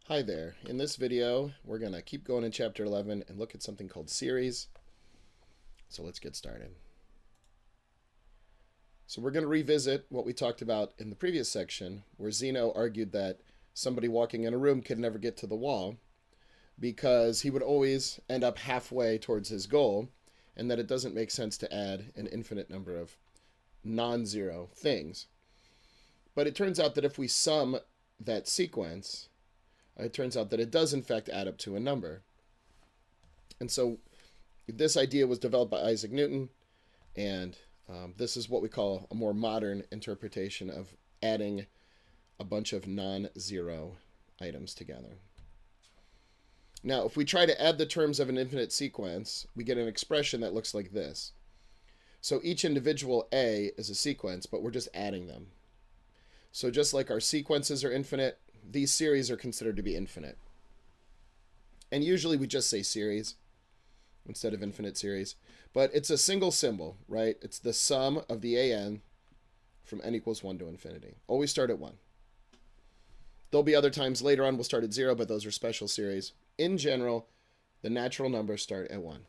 Hi there. In this video, we're going to keep going in chapter 11 and look at something called series. So let's get started. So we're going to revisit what we talked about in the previous section, where Zeno argued that somebody walking in a room could never get to the wall because he would always end up halfway towards his goal, and that it doesn't make sense to add an infinite number of non-zero things. But it turns out that if we sum that sequence, it turns out that it does in fact add up to a number. And so this idea was developed by Isaac Newton, and this is what we call a more modern interpretation of adding a bunch of non-zero items together. Now, if we try to add the terms of an infinite sequence, we get an expression that looks like this. So each individual A is a sequence, but we're just adding them. So just like our sequences are infinite, these series are considered to be infinite. And usually we just say series instead of infinite series. But it's a single symbol, right? It's the sum of the an from n equals 1 to infinity. Always start at 1. There'll be other times later on we'll start at 0, but those are special series. In general, the natural numbers start at 1.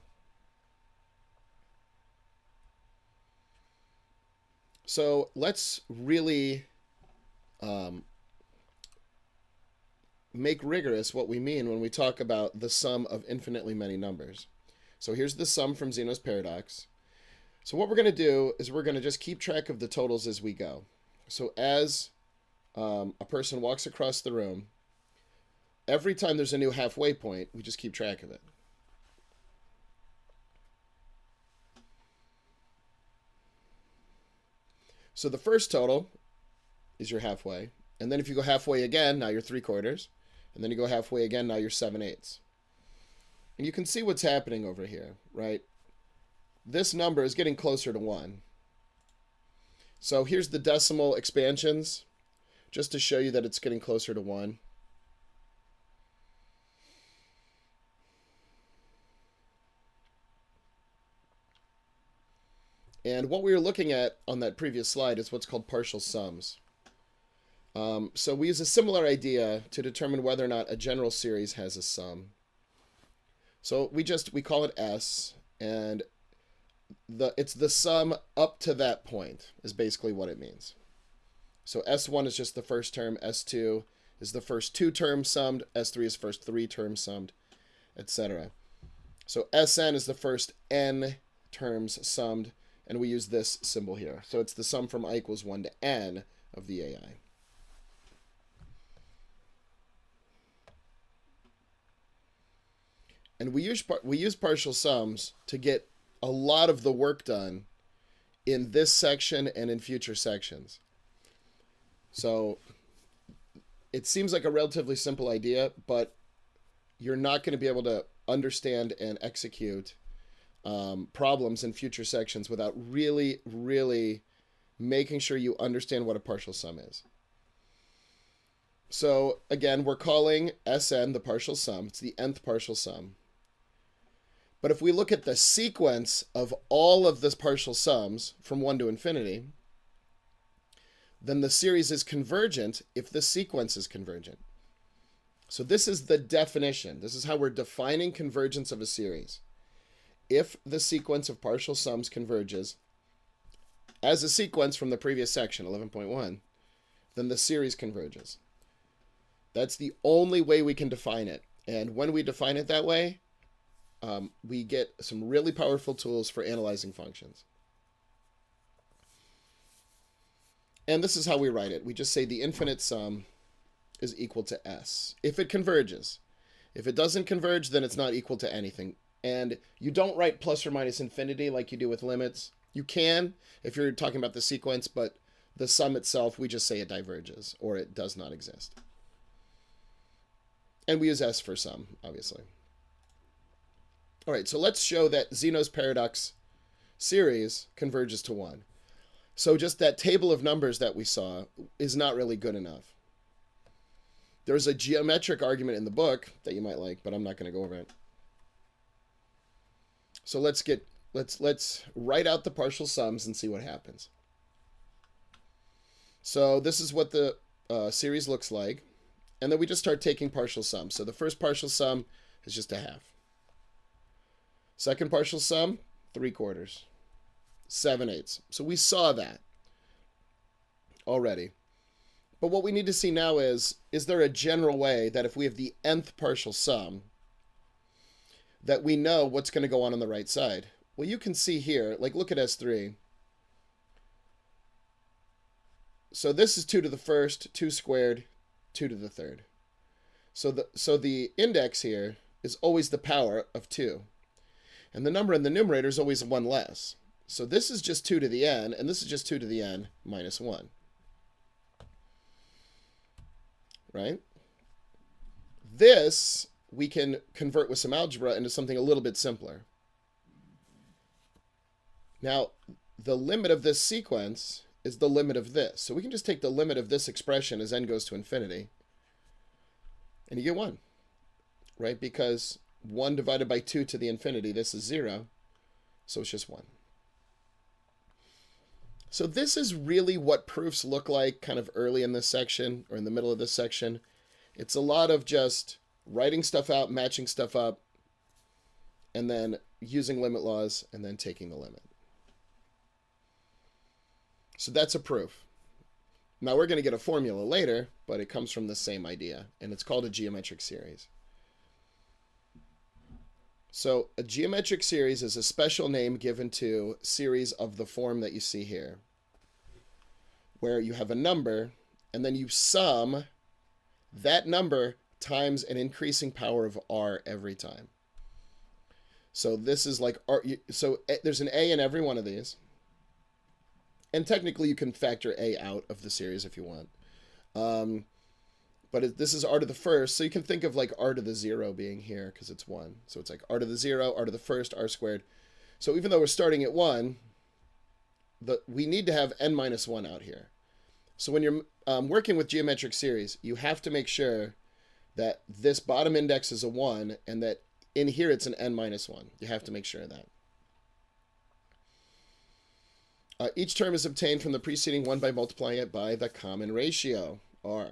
So let's really make rigorous what we mean when we talk about the sum of infinitely many numbers. So here's the sum from Zeno's paradox. So what we're going to do is we're going to just keep track of the totals as we go. So as a person walks across the room, every time there's a new halfway point, we just keep track of it. So the first total is your halfway. And then if you go halfway again, now you're 3/4. And then you go halfway again, now you're 7/8. And you can see what's happening over here, right? This number is getting closer to 1. So here's the decimal expansions, just to show you that it's getting closer to 1. And what we were looking at on that previous slide is what's called partial sums. So we use a similar idea to determine whether or not a general series has a sum. So we call it S, and it's the sum up to that point is basically what it means. So S1 is just the first term, S2 is the first 2 terms summed, S3 is first 3 terms summed, etc. So Sn is the first n terms summed, and we use this symbol here. So it's the sum from I equals 1 to n of the AI. And we use partial sums to get a lot of the work done in this section and in future sections. So it seems like a relatively simple idea, but you're not going to be able to understand and execute problems in future sections without really, really making sure you understand what a partial sum is. So again, we're calling Sn the partial sum. It's the nth partial sum. But if we look at the sequence of all of the partial sums from 1 to infinity, then the series is convergent if the sequence is convergent. So this is the definition. This is how we're defining convergence of a series. If the sequence of partial sums converges as a sequence from the previous section, 11.1, then the series converges. That's the only way we can define it. And when we define it that way, we get some really powerful tools for analyzing functions. And this is how we write it. We just say the infinite sum is equal to S if it converges. If it doesn't converge, then it's not equal to anything. And you don't write plus or minus infinity like you do with limits. You can if you're talking about the sequence, but the sum itself, we just say it diverges or it does not exist. And we use S for sum, obviously. All right, so let's show that Zeno's paradox series converges to 1. So just that table of numbers that we saw is not really good enough. There's a geometric argument in the book that you might like, but I'm not going to go over it. So let's write out the partial sums and see what happens. So this is what the series looks like. And then we just start taking partial sums. So the first partial sum is just a half. Second partial sum, 3/4. 7/8. So we saw that already. But what we need to see now is there a general way that if we have the nth partial sum, that we know what's going to go on the right side? Well, you can see here, like look at S3. So this is 2 to the first, 2 squared, 2 to the third. So the index here is always the power of 2. And the number in the numerator is always 1 less. So this is just 2 to the n, and this is just 2 to the n minus 1. Right? This we can convert with some algebra into something a little bit simpler. Now, the limit of this sequence is the limit of this. So we can just take the limit of this expression as n goes to infinity, and you get 1. Right? Because 1 divided by 2 to the infinity, this is 0, so it's just 1. So this is really what proofs look like kind of early in this section or in the middle of this section. It's a lot of just writing stuff out, matching stuff up, and then using limit laws, and then taking the limit. So that's a proof. Now we're going to get a formula later, but it comes from the same idea, and it's called a geometric series. So a geometric series is a special name given to series of the form that you see here, where you have a number, and then you sum that number times an increasing power of r every time. So this is like r. So there's an a in every one of these, and technically you can factor a out of the series if you want. But this is r to the first, so you can think of like r to the 0 being here because it's 1. So it's like r to the 0, r to the first, r squared. So even though we're starting at 1, we need to have n minus 1 out here. So when you're working with geometric series, you have to make sure that this bottom index is a 1 and that in here it's an n minus 1. You have to make sure of that. Each term is obtained from the preceding one by multiplying it by the common ratio, r.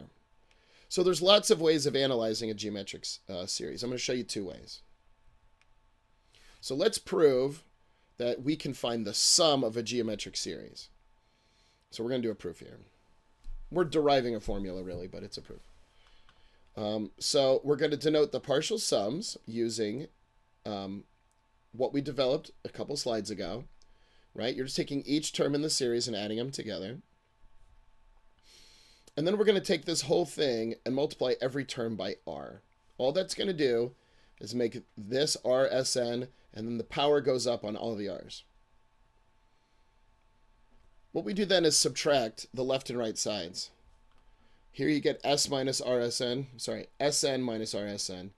So there's lots of ways of analyzing a geometric series. I'm going to show you 2 ways. So let's prove that we can find the sum of a geometric series. So we're going to do a proof here. We're deriving a formula really, but it's a proof. So we're going to denote the partial sums using what we developed a couple slides ago. Right? You're just taking each term in the series and adding them together. And then we're going to take this whole thing and multiply every term by r. All that's going to do is make this rsn, and then the power goes up on all the r's. What we do then is subtract the left and right sides. Here you get s minus rsn, sorry, sn minus rsn.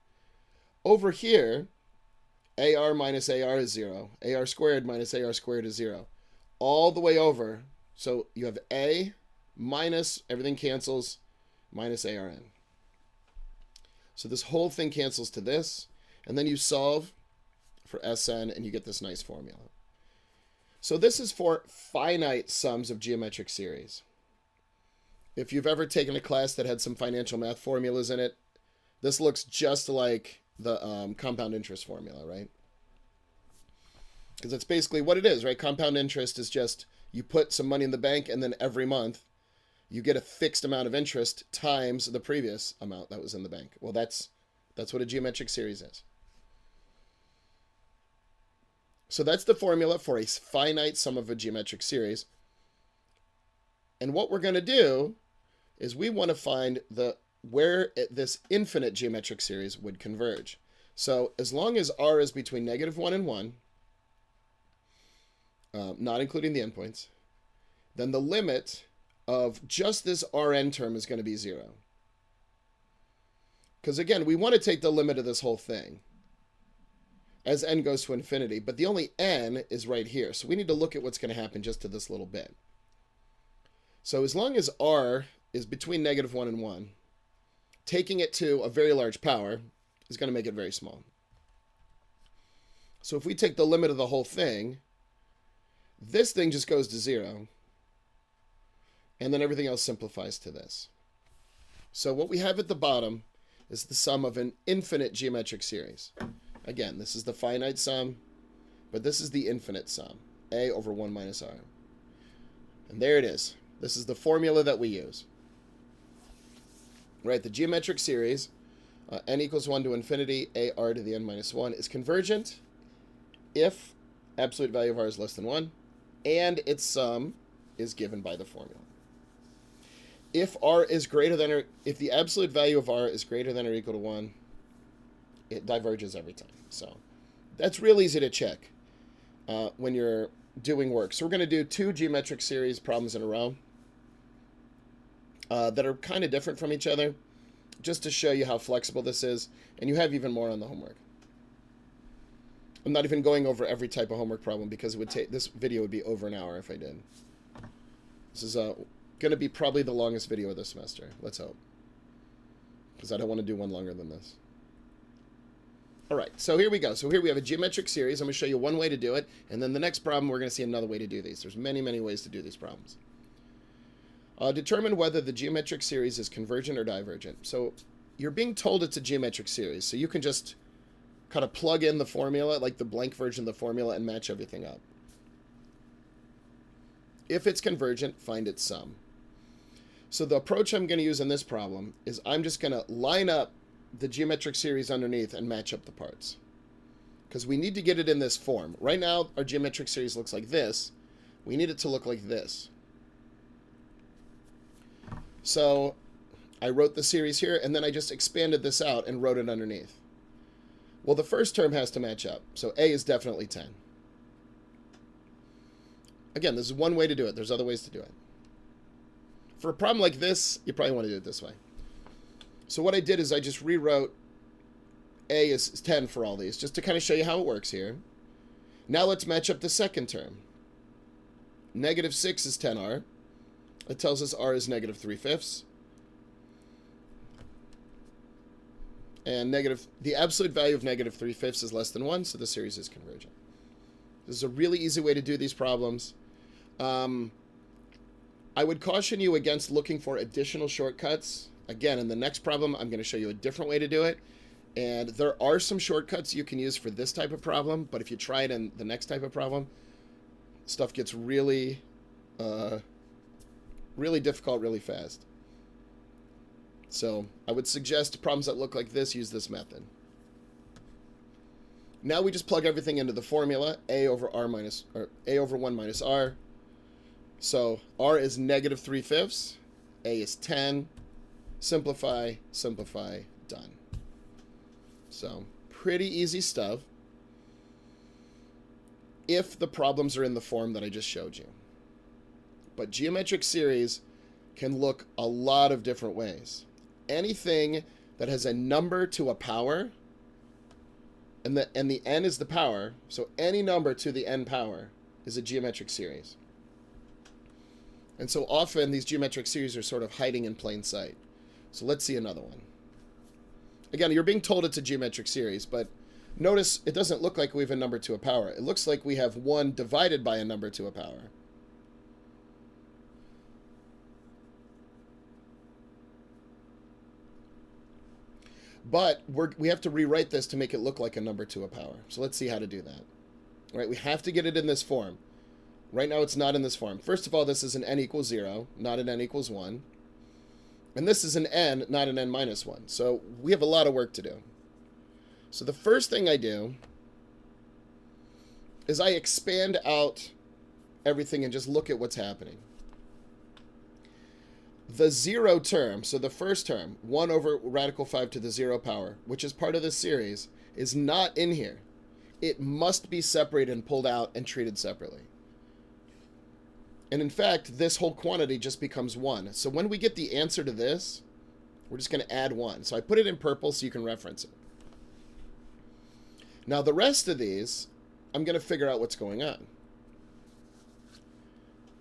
Over here, ar minus ar is 0. Ar squared minus ar squared is 0. All the way over, so you have a minus, everything cancels, minus arn. So this whole thing cancels to this, and then you solve for Sn, and you get this nice formula. So this is for finite sums of geometric series. If you've ever taken a class that had some financial math formulas in it, this looks just like the compound interest formula, right? Because that's basically what it is, right? Compound interest is just you put some money in the bank, and then every month you get a fixed amount of interest times the previous amount that was in the bank. Well, that's what a geometric series is. So that's the formula for a finite sum of a geometric series. And what we're going to do is we want to find where this infinite geometric series would converge. So as long as r is between -1 and 1, not including the endpoints, then the limit of just this Rn term is going to be 0. Because again, we want to take the limit of this whole thing as n goes to infinity, but the only n is right here. So we need to look at what's going to happen just to this little bit. So as long as r is between -1 and 1, taking it to a very large power is going to make it very small. So if we take the limit of the whole thing, this thing just goes to 0. And then everything else simplifies to this. So what we have at the bottom is the sum of an infinite geometric series. Again, this is the finite sum, but this is the infinite sum, a over 1 minus r. And there it is. This is the formula that we use. Right, the geometric series, n equals 1 to infinity, ar to the n minus 1, is convergent if absolute value of r is less than 1, and its sum is given by the formula. If r is greater than, or if the absolute value of r is greater than or equal to 1, it diverges every time. So that's real easy to check when you're doing work. So we're going to do 2 geometric series problems in a row that are kind of different from each other, just to show you how flexible this is, and you have even more on the homework. I'm not even going over every type of homework problem because it would take, this video would be over an hour if I did. This is going to be probably the longest video of the semester. Let's hope, because I don't want to do one longer than this. All right, so here we go. So here we have a geometric series. I'm going to show you one way to do it, and then the next problem we're going to see another way to do these. There's many, many ways to do these problems. Determine whether the geometric series is convergent or divergent. So you're being told it's a geometric series, so you can just kind of plug in the formula, like the blank version of the formula, and match everything up. If it's convergent, find its sum. So the approach I'm going to use in this problem is I'm just going to line up the geometric series underneath and match up the parts, because we need to get it in this form. Right now, our geometric series looks like this. We need it to look like this. So I wrote the series here, and then I just expanded this out and wrote it underneath. Well, the first term has to match up. So a is definitely 10. Again, this is one way to do it. There's other ways to do it. For a problem like this, you probably want to do it this way. So what I did is I just rewrote a is 10 for all these, just to kind of show you how it works here. Now let's match up the second term. Negative 6 is 10r. It tells us r is negative 3/5. And the absolute value of negative 3/5 is less than 1, so the series is convergent. This is a really easy way to do these problems. I would caution you against looking for additional shortcuts. Again, in the next problem, I'm going to show you a different way to do it. And there are some shortcuts you can use for this type of problem, but if you try it in the next type of problem, stuff gets really difficult really fast. So I would suggest problems that look like this, use this method. Now we just plug everything into the formula, a over 1 minus r. So r is negative 3/5, a is 10, simplify, simplify, done. So pretty easy stuff if the problems are in the form that I just showed you. But geometric series can look a lot of different ways. Anything that has a number to a power, and the n is the power, so any number to the n power is a geometric series. And so often these geometric series are sort of hiding in plain sight. So let's see another one. Again, you're being told it's a geometric series, but notice it doesn't look like we have a number to a power. It looks like we have 1 divided by a number to a power. But we have to rewrite this to make it look like a number to a power. So let's see how to do that. All right, we have to get it in this form. Right now it's not in this form. First of all, this is an n equals 0, not an n equals 1. And this is an n, not an n minus 1. So we have a lot of work to do. So the first thing I do is I expand out everything and just look at what's happening. The 0 term, so the first term, 1 over radical 5 to the 0 power, which is part of this series, is not in here. It must be separated and pulled out and treated separately. And in fact, this whole quantity just becomes 1. So when we get the answer to this, we're just going to add 1. So I put it in purple so you can reference it. Now the rest of these, I'm going to figure out what's going on.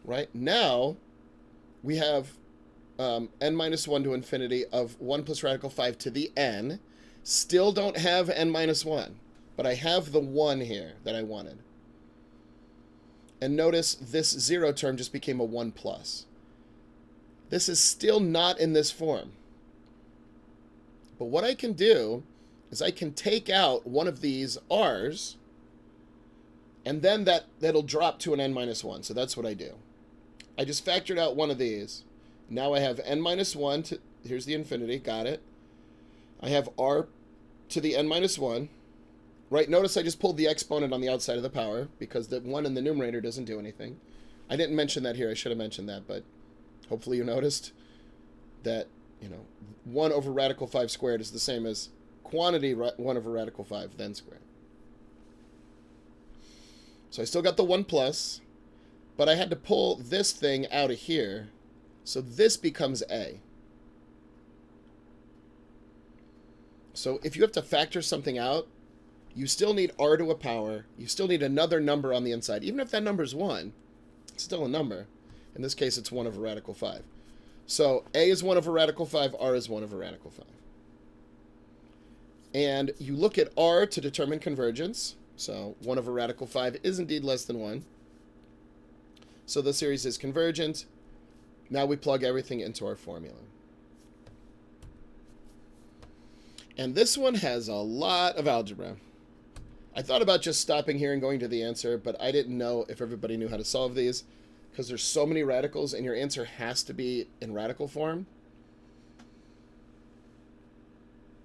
Right? Now, we have n minus 1 to infinity of 1 plus radical 5 to the n. Still don't have n minus 1, but I have the 1 here that I wanted. And notice this 0 term just became a 1 plus. This is still not in this form. But what I can do is I can take out one of these r's, and then that'll drop to an n minus 1. So that's what I do. I just factored out one of these. Now I have n minus 1. Here's the infinity. Got it. I have r to the n minus 1. Right, notice I just pulled the exponent on the outside of the power because the 1 in the numerator doesn't do anything. I didn't mention that here. I should have mentioned that, but hopefully you noticed that, 1 over radical 5 squared is the same as quantity 1 over radical 5, then squared. So I still got the 1 plus, but I had to pull this thing out of here, so this becomes a. So if you have to factor something out, you still need r to a power. You still need another number on the inside. Even if that number is 1, it's still a number. In this case, it's 1 over radical 5. So a is 1 over radical 5, r is 1 over radical 5. And you look at r to determine convergence. So 1 over radical 5 is indeed less than 1. So the series is convergent. Now we plug everything into our formula. And this one has a lot of algebra. I thought about just stopping here and going to the answer, but I didn't know if everybody knew how to solve these because there's so many radicals and your answer has to be in radical form.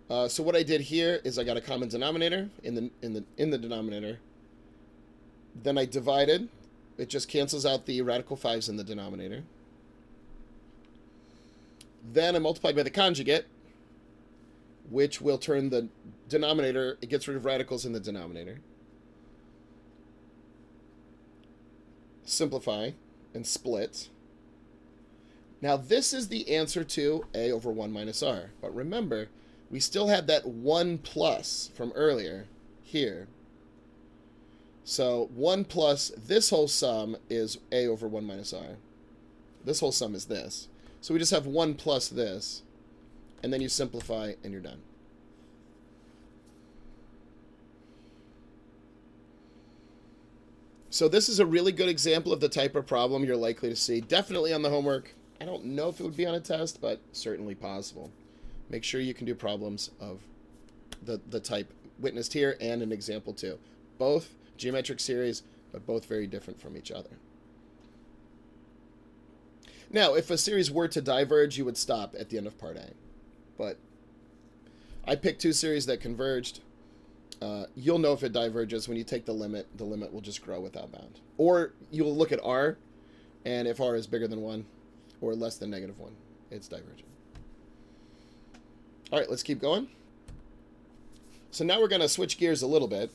So what I did here is I got a common denominator in the denominator. Then I divided. It just cancels out the radical 5s in the denominator. Then I multiplied by the conjugate, which will turn the denominator, it gets rid of radicals in the denominator. Simplify and split. Now this is the answer to a over 1 minus r. But remember, we still had that 1 plus from earlier here. So 1 plus this whole sum is a over 1 minus r. This whole sum is this. So we just have 1 plus this. And then you simplify and you're done. So this is a really good example of the type of problem you're likely to see. Definitely on the homework. I don't know if it would be on a test, but certainly possible. Make sure you can do problems of the type witnessed here and an example too. Both geometric series, but both very different from each other. Now, if a series were to diverge, you would stop at the end of part A. But I picked two series that converged. You'll know if it diverges when you take the limit. The limit will just grow without bound. Or you'll look at r, and if r is bigger than 1 or less than -1, it's divergent. All right, let's keep going. So now we're going to switch gears a little bit.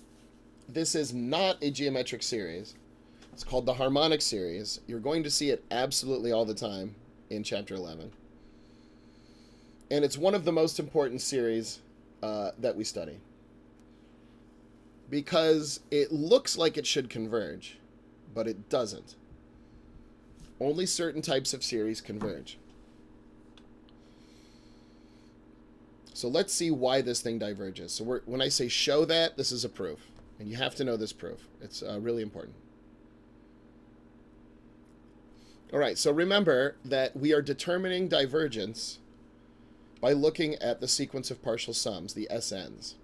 This is not a geometric series. It's called the harmonic series. You're going to see it absolutely all the time in Chapter 11. And it's one of the most important series that we study, because it looks like it should converge, but it doesn't. Only certain types of series converge. So let's see why this thing diverges. So when I say show that, this is a proof. And you have to know this proof. It's really important. All right, so remember that we are determining divergence by looking at the sequence of partial sums, the SNs.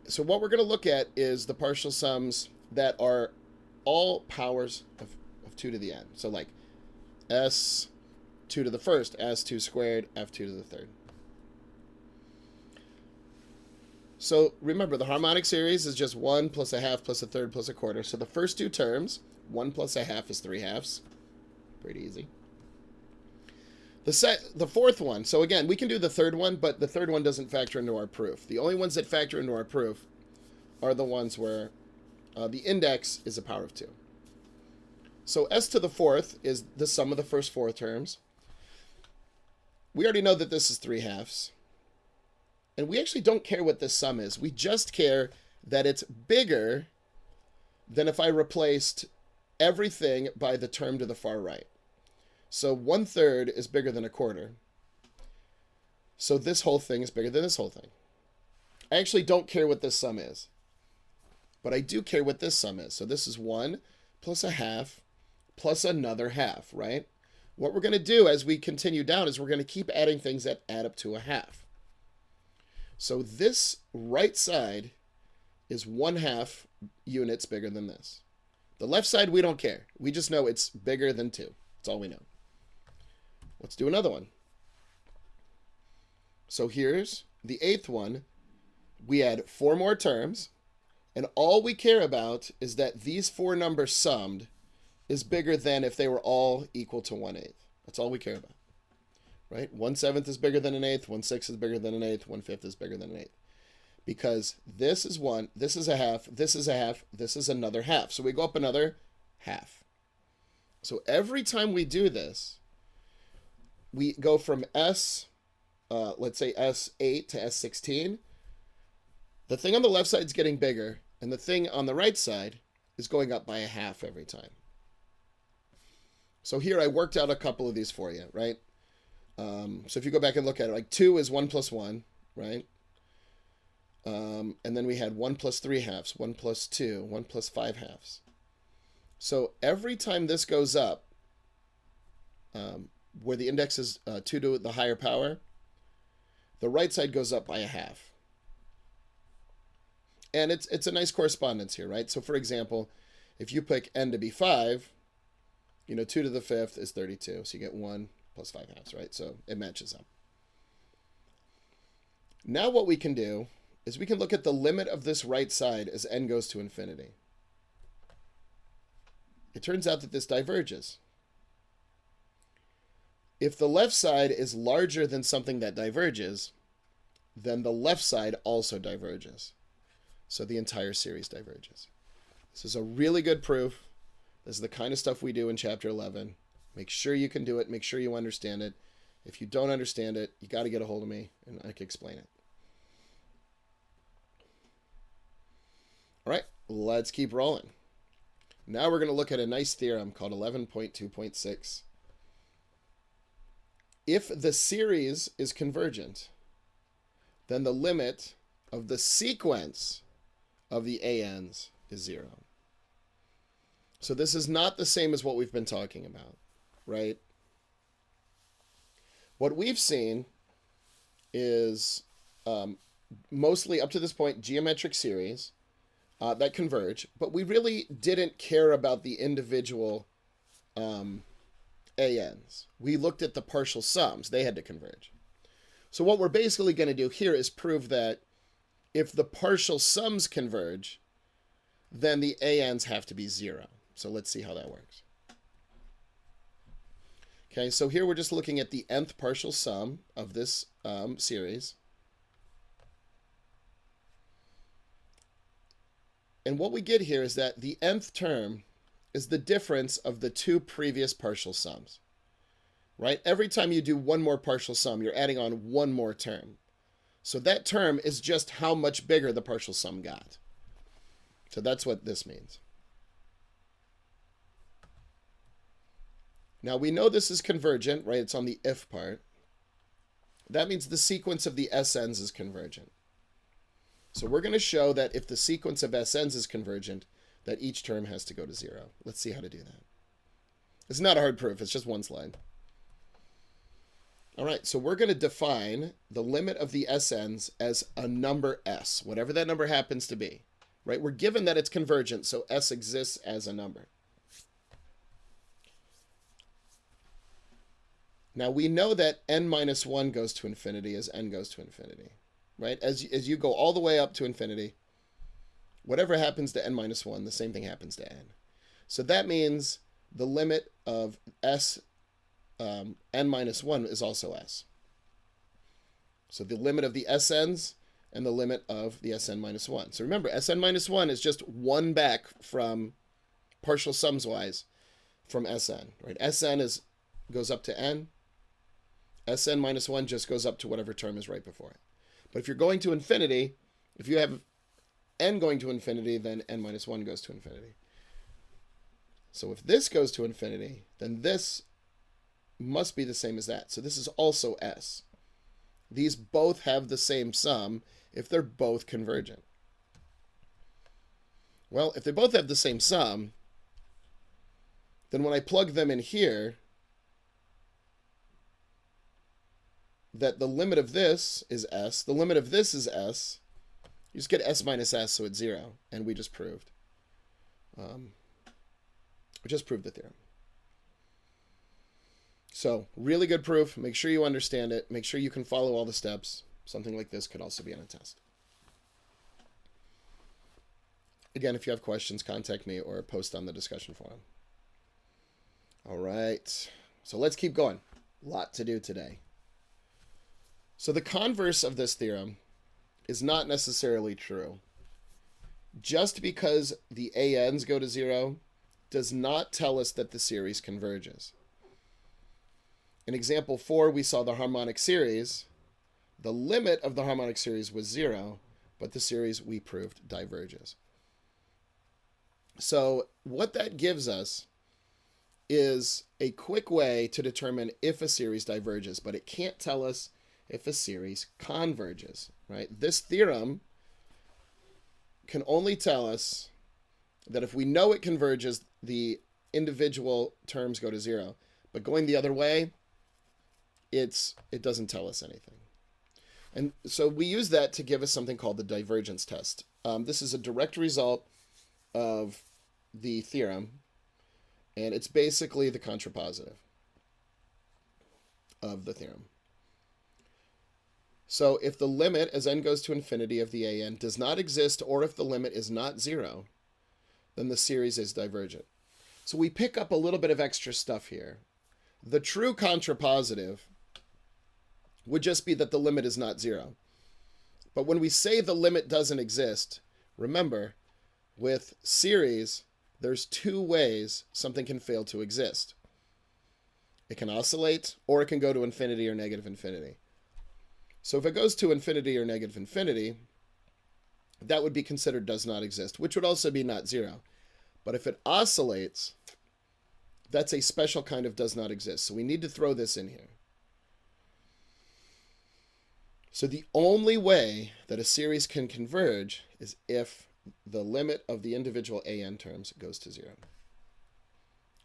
So what we're going to look at is the partial sums that are all powers of 2 to the n. So like s2 to the first, s2 squared, f2 to the third. So remember, the harmonic series is just 1 plus a half plus a third plus a quarter. So the first two terms, 1 plus a half is 3 halves. Pretty easy. The fourth one, so again, we can do the third one, but the third one doesn't factor into our proof. The only ones that factor into our proof are the ones where the index is a power of 2. So s to the fourth is the sum of the first 4 terms. We already know that this is 3 halves. And we actually don't care what this sum is. We just care that it's bigger than if I replaced everything by the term to the far right. So 1/3 is bigger than a quarter. So this whole thing is bigger than this whole thing. I actually don't care what this sum is. But I do care what this sum is. So this is 1 plus a half plus another half, right? what we're going to do as we continue down is we're going to keep adding things that add up to a half. So this right side is 1/2 units bigger than this. The left side, we don't care. We just know it's bigger than 2. That's all we know. Let's do another one. So here's the 8th one. We add 4 more terms, and all we care about is that these 4 numbers summed is bigger than if they were all equal to 1/8. That's all we care about, right? 1/7 is bigger than an 1/8, 1/6 is bigger than an 1/8, 1/5 is bigger than an 1/8. Because this is 1, this is a half, this is a half, this is another half. So we go up another half. So every time we do this, we go from let's say S8 to S16. The thing on the left side is getting bigger, and the thing on the right side is going up by a half every time. So here I worked out a couple of these for you, right? So if you go back and look at it, like 2 is 1 plus 1, right? And then we had 1 plus 3 halves, 1 plus 2, 1 plus 5 halves. So every time this goes up, where the index is 2 to the higher power, the right side goes up by a half. And it's a nice correspondence here, right? So for example, if you pick n to be 5, 2 to the 5th is 32. So you get 1 plus 5 halves, right? So it matches up. Now what we can do is we can look at the limit of this right side as n goes to infinity. It turns out that this diverges. If the left side is larger than something that diverges, then the left side also diverges. So the entire series diverges. This is a really good proof. This is the kind of stuff we do in Chapter 11. Make sure you can do it. Make sure you understand it. If you don't understand it, you got to get a hold of me, and I can explain it. All right, let's keep rolling. Now we're going to look at a nice theorem called 11.2.6. If the series is convergent, then the limit of the sequence of the ANs is 0. So this is not the same as what we've been talking about, right? What we've seen is mostly, up to this point, geometric series that converge, but we really didn't care about the individual ANs. We looked at the partial sums. They had to converge. So what we're basically going to do here is prove that if the partial sums converge, then the ANs have to be 0. So let's see how that works. Okay, so here we're just looking at the nth partial sum of this series. And what we get here is that the nth term is the difference of the 2 previous partial sums, right? Every time you do one more partial sum, you're adding on one more term. So that term is just how much bigger the partial sum got. So that's what this means. Now we know this is convergent, right? It's on the if part. That means the sequence of the SNs is convergent. So we're going to show that if the sequence of SNs is convergent, that each term has to go to 0. Let's see how to do that. It's not a hard proof. It's just one slide. All right, so we're going to define the limit of the SNs as a number S, whatever that number happens to be, right? We're given that it's convergent, so S exists as a number. Now we know that n minus 1 goes to infinity as n goes to infinity, right? As you go all the way up to infinity, whatever happens to n minus 1, the same thing happens to n. So that means the limit of S n minus 1 is also S. So the limit of the SNs and the limit of the Sn minus 1. So remember, Sn minus 1 is just one back from partial sums wise from Sn, right? Sn goes up to n. Sn minus 1 just goes up to whatever term is right before it. But if you're going to infinity, if you have n going to infinity, then n minus 1 goes to infinity. So if this goes to infinity, then this must be the same as that. So this is also S. These both have the same sum if they're both convergent. Well, if they both have the same sum, then when I plug them in here, that the limit of this is s, the limit of this is s. You just get s minus s, so it's 0, and we just proved. We just proved the theorem. So, really good proof. Make sure you understand it. Make sure you can follow all the steps. Something like this could also be on a test. Again, if you have questions, contact me or post on the discussion forum. All right. So let's keep going. A lot to do today. So the converse of this theorem is not necessarily true. Just because the ANs go to 0 does not tell us that the series converges. In example 4, we saw the harmonic series. The limit of the harmonic series was 0, but the series, we proved, diverges. So what that gives us is a quick way to determine if a series diverges, but it can't tell us if a series converges, right? This theorem can only tell us that if we know it converges, the individual terms go to 0. But going the other way, it doesn't tell us anything. And so we use that to give us something called the divergence test. This is a direct result of the theorem, and it's basically the contrapositive of the theorem. So if the limit as n goes to infinity of the AN does not exist, or if the limit is not 0, then the series is divergent. So we pick up a little bit of extra stuff here. The true contrapositive would just be that the limit is not 0. But when we say the limit doesn't exist, remember, with series, there's two ways something can fail to exist. It can oscillate, or it can go to infinity or negative infinity. So if it goes to infinity or negative infinity, that would be considered does not exist, which would also be not 0. But if it oscillates, that's a special kind of does not exist. So we need to throw this in here. So the only way that a series can converge is if the limit of the individual AN terms goes to 0.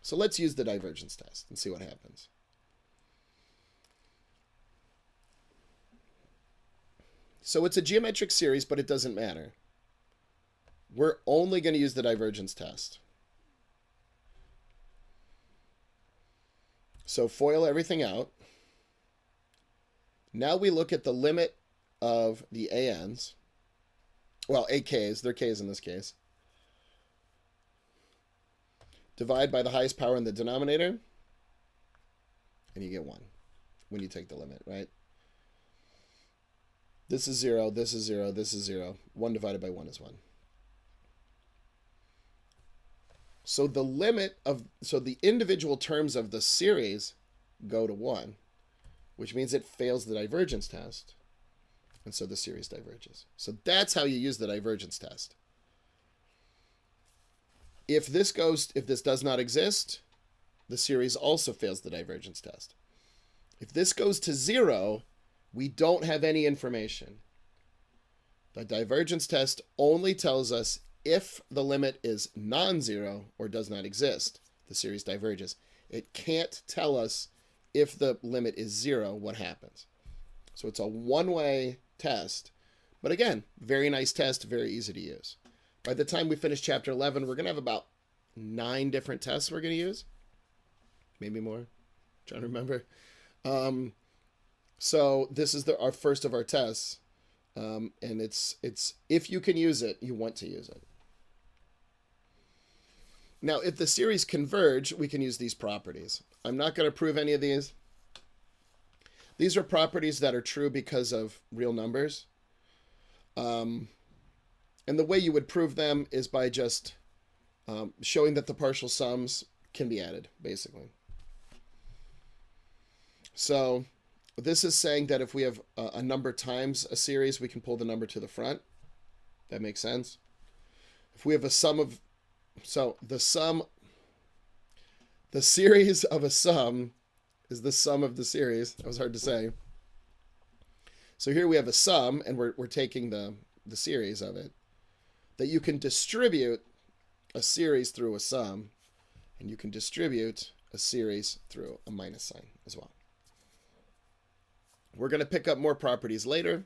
So let's use the divergence test and see what happens. So it's a geometric series, but it doesn't matter. We're only going to use the divergence test. So FOIL everything out. Now we look at the limit of the ANs. Well, AKs, they're Ks in this case. Divide by the highest power in the denominator, and you get 1 when you take the limit, right? This is 0, this is 0, this is 0. 1 divided by 1 is 1. So the individual terms of the series go to 1, which means it fails the divergence test. And so the series diverges. So that's how you use the divergence test. If this does not exist, the series also fails the divergence test. If this goes to 0, we don't have any information. The divergence test only tells us if the limit is non-zero or does not exist, the series diverges. It can't tell us if the limit is 0, what happens. So it's a one-way test. But again, very nice test, very easy to use. By the time we finish chapter 11, we're going to have about 9 different tests we're going to use. Maybe more. I'm trying to remember. So this is our first of our tests. And it's if you can use it, you want to use it. Now, if the series converge, we can use these properties. I'm not going to prove any of these. These are properties that are true because of real numbers. And the way you would prove them is by just showing that the partial sums can be added, basically. So this is saying that if we have a number times a series, we can pull the number to the front. That makes sense. If we have a sum of... So the series of a sum is the sum of the series. That was hard to say. So here we have a sum, and we're taking the series of it. That you can distribute a series through a sum, and you can distribute a series through a minus sign as well. We're going to pick up more properties later,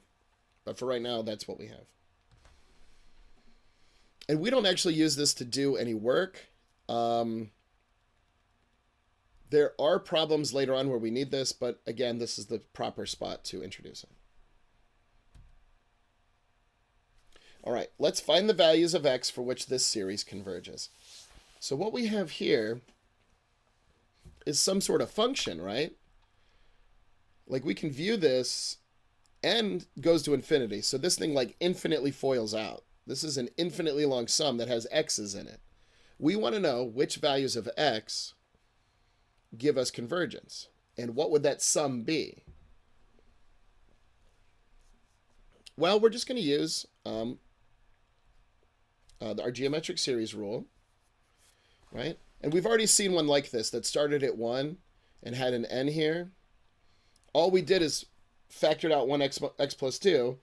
but for right now, that's what we have. And we don't actually use this to do any work. There are problems later on where we need this, but again, this is the proper spot to introduce it. All right, let's find the values of x for which this series converges. So what we have here is some sort of function, right? Like we can view this, n goes to infinity. So this thing like infinitely foils out. This is an infinitely long sum that has x's in it. We want to know which values of x give us convergence. And what would that sum be? Well, we're just going to use our geometric series rule, right? And we've already seen one like this that started at 1 and had an n here. All we did is factored out 1x plus 2,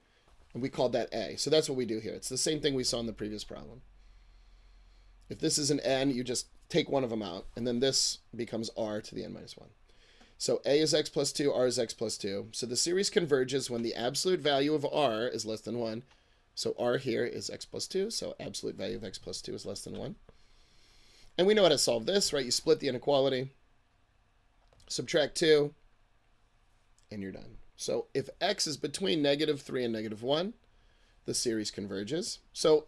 and we called that a. So that's what we do here. It's the same thing we saw in the previous problem. If this is an n, you just take one of them out, and then this becomes r to the n minus 1. So a is x plus 2, r is x plus 2. So the series converges when the absolute value of r is less than 1. So r here is x plus 2, so absolute value of x plus 2 is less than 1. And we know how to solve this, right? You split the inequality, subtract 2, and you're done. So if x is between -3 and -1, the series converges. So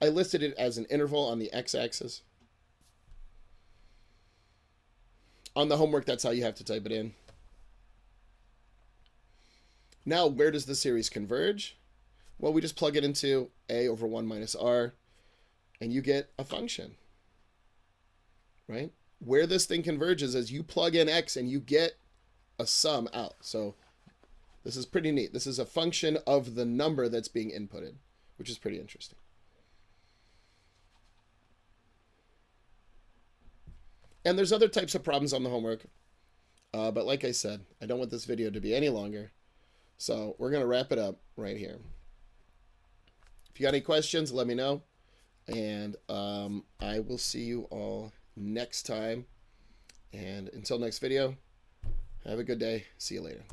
I listed it as an interval on the x-axis. On the homework, that's how you have to type it in. Now, where does the series converge? Well, we just plug it into a over 1 minus r, and you get a function, right? Where this thing converges is you plug in x and you get a sum out. So this is pretty neat. This is a function of the number that's being inputted, which is pretty interesting. And there's other types of problems on the homework, but like I said, I don't want this video to be any longer, so we're going to wrap it up right here. If you got any questions, let me know, and I will see you all next time. And until next video, have a good day. See you later.